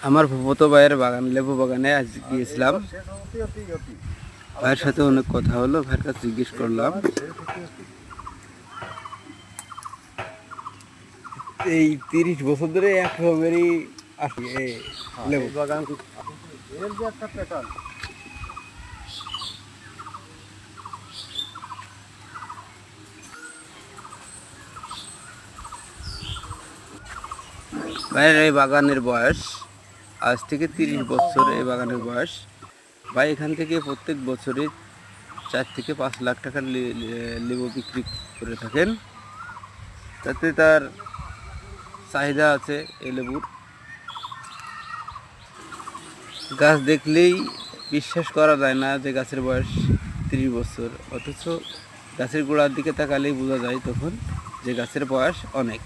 আমার ফুফতো ভাইয়ের বাগান, লেবু বাগানে আজ গিয়েছিলাম। ভাইয়ের সাথে অনেক কথা হলো, ভাইয়ের কাছে জিজ্ঞেস করলাম এই 30 বছর ধরে এক রকমেরই আসে লেবু বাগান। এর যে একটা প্যাটার্ন, ভাইয়ের এই বাগানের বয়স আজ থেকে 30 বছর। এই বাগানের বয়স। ভাই এখান থেকে প্রত্যেক বছরে 4 থেকে 5 লাখ টাকার লেবু বিক্রি করে থাকেন। তাতে তার চাহিদা আছে এই লেবুর। গাছ দেখলেই বিশ্বাস করা যায় না যে গাছের বয়স 30 বছর, অথচ গাছের গোড়ার দিকে তাকালেই বোঝা যায় তখন যে গাছের বয়স অনেক।